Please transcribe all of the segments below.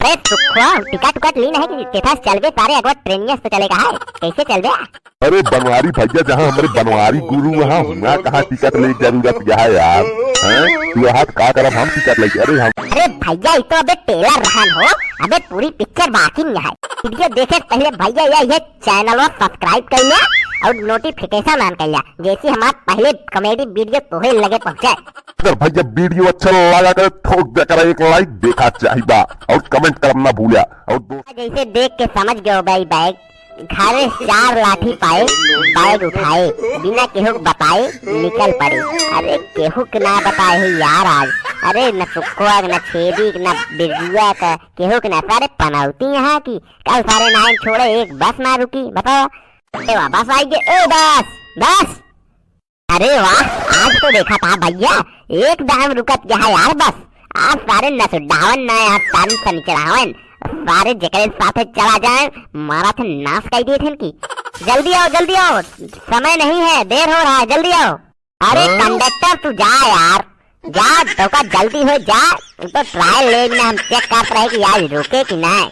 अरे सुखो टिकट टुकट ली नहीं कि केथा चलबे तारे अगवा ट्रेनिंग तो चलेगा है कैसे चलबे? अरे बनवारी भैया जहाँ हमारे बनवारी गुरु वहाँ हुआ कहाँ टिकट ले जरूरत क्या है यार? तू हाथ का करब हम टिकट ले? अरे भैया ये तो अबे टेलर रहन हो, अबे पूरी पिक्चर बाकी में है। वीडियो देखे पहले भैया ये चैनल सब्सक्राइब कर लिया और नोटिफिकेशन ऑन कर लिया, जैसे हमारे पहले कॉमेडी वीडियो तोहे लगे पहुँचे। अगर भैया वीडियो अच्छा लगा कर ठोक दे कर एक लाइक देखा चाहिए और कमेंट करना भूलिया और जैसे देख के समझ गयो भाई बैग घर 4 लाठी पाए बैग उठाए बिना केहू बताए निकल पड़े। अरे केहू के ना बताए यार आज, अरे न सुखुआ न छेदी न बिजुआ का केहू के ना सारे पनौती यहाँ की कल सारे नाइन छोड़े एक बस ना रुकी बताओ। बस आई गए बस अरे वाह आज तो देखा था भैया एकदम रुकत गया है यार बस। आज सारे नसुडावन ना यार तान सन चढ़ावन सारे जगह साथ चला जाए मारा थे नाश कर दिए थे की। जल्दी आओ समय नहीं है देर हो रहा है जल्दी आओ। अरे कंडक्टर तू जा यार जा तो का जल्दी हो जा तो ट्रायल ले में हम चेक कर रहे कि आज रुके कि नहीं।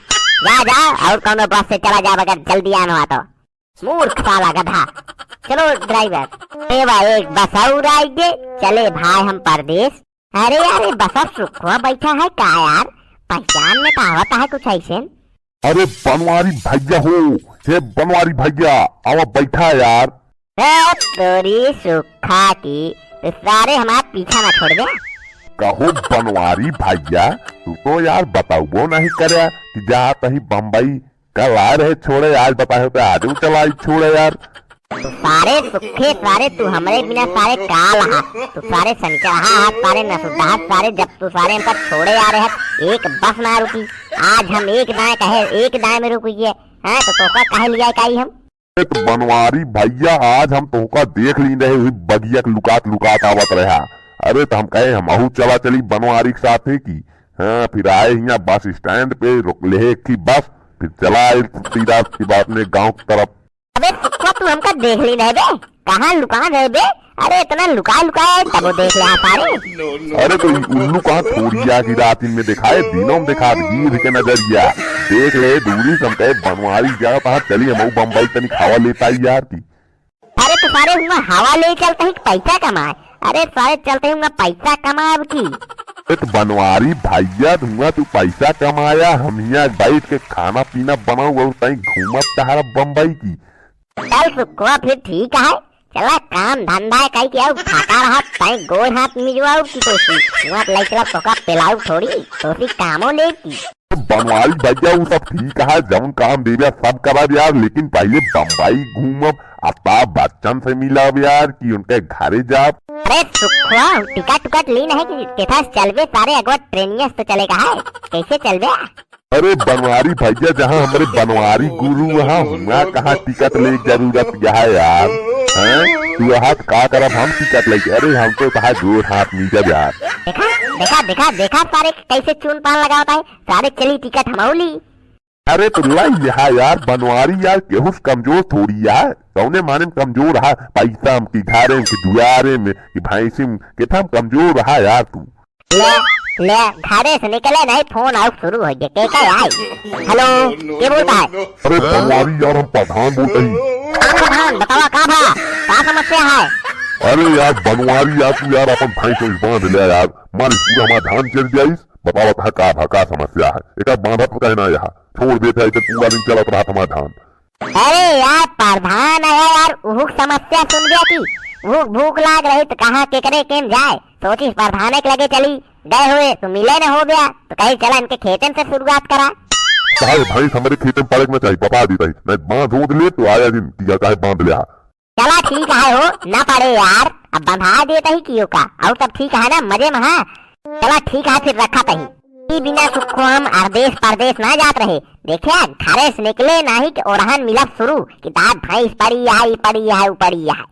जा और कौन बस से चला जा अगर जल्दी आना हुआ तो। मूर्ख साला गधा। चलो ड्राइवर एक बस और आई गए चले भाई हम परदेश। अरे यार बस सुखवा बैठा है क्या यार पहचान में तो आवता है कुछ ऐसे। अरे बनवारी भैया हो हे बनवारी भैया आवा बैठा यार। तोरी सुखा की तो सारे हमारा पीछा ना छोड़ दे। कहो बनवारी भैया तू तो यार बताओ नहीं करे कि जा कहीं बम्बई कल आ रहे छोड़े आज बताए तो आज चला छोड़े यार। तू सारे सुखे सारे तू हमारे बिना सारे काल हा तू सारे संचहा सारे नसुदा सारे जब तू सारे हमका छोड़े आ रहे हैं एक बस ना रुकी। आज हम एक दाएं में रुकी है तो तोका कहे लिया काई हम। तो बनवारी भैया आज हम तोका देख ली रहे हुई बगिया लुकात आवत रहा। अरे तो हम कहे हम चला चली बनवारी के साथ की। हाँ फिर आए यहाँ बस स्टैंड पे रुक ले की बस फिर चला सीधा की बात में गाँव की तरफ। अबे तू हमका देख ली नहीं बे कहाँ लुका रहे बे? अरे इतना लुका तब वो देख ले सारे। अरे तो उल्लू कहाँ थोड़ी की रात में दिखाए दिनों में दिखा वीर के नजरिया देख ले दूरी समझे बनवारी जा कहाँ चली हम बम्बई तनिक हवा लेता ही यार की। अरे तो सारे हवा ले चलते ही पैसा कमाए। अरे सारे चलते हुआ पैसा कमाए अब की। तो बनवारी भैया धुआं तू पैसा कमाया हम यहाँ बैठ के खाना पीना बनाऊ और तई घूमत तहारा बम्बई की। चल सुखवा फिर ठीक है चला काम धंधा कहीं किया फाका रहा तई गोल हाथ मिजवाऊ की कोशिश वहाँ लइकला तोका पेलाऊ थोड़ी तोसी कामों ले की। बनवारी भैया वो सब ठीक है जब काम दे सब करा यार लेकिन पहले बम्बई घूमब अमिताभ बच्चन से मिला यार कि उनके घरे जा। अरे सुखवा टिकट टुकट ली नहीं कि केथा चलबे सारे अगवा ट्रेनिंग तो चलेगा है कैसे चलबे? अरे बनवारी भैया जहाँ हमारे बनवारी गुरु वहाँ हुआ कहाँ टिकट ले जरूरत क्या है यार? तू हाथ का करब हम टिकट ले? अरे हम तो कहा जोर हाथ नीचे यार। देखा सारे कैसे चून पान लगाता है सारे चली टिकट हमौली। अरे तो लाई यार बनवारी यार केहू कमजोर थोड़ी यार कौने माने कमजोर रहा पैसा की घारे की दुआरे में कि भैंसी के कमजोर रहा यार तू। ले घरे से निकले नहीं फोन आउट शुरू हो गया के आई। हेलो क्या बोलता है? अरे बनवारी यार हम प्रधान बोलते ही। प्रधान बतावा का समस्या है? अरे यार बनवारी यार तू यार अपन भैंस बांध ले यार मान पूरा हमारा धान चल जाइस बतावा का समस्या है एक बांधा तो कहना यहाँ छोड़ देता है पूरा दिन चला रहा हमारा धान। अरे यार प्रधान है यार उहुक समस्या सुन गया की भूख लाग रही तो कहाँ केकरे केम जाए सोचिस प्रधान के लगे चली गए हुए तो मिले न हो गया तो कहीं चला इनके खेतन से शुरुआत करा। भाई हमारे खेतन पड़क में चाहिए बता दी मैं बांध होद ले तो आया दिन चाहे बांध लिया। चला ठीक है हो न पड़े यार अब बंधा देता ही कियो का और तब ठीक है ना मजे में। हाँ चला ठीक है फिर रखा तही बिना सुखो हम अर्देश परदेश ना जात रहे देखिए घरे से निकले नहीं कि ओरहन मिला शुरू कि दाद भैंस पड़ी है ऊ पड़ी है।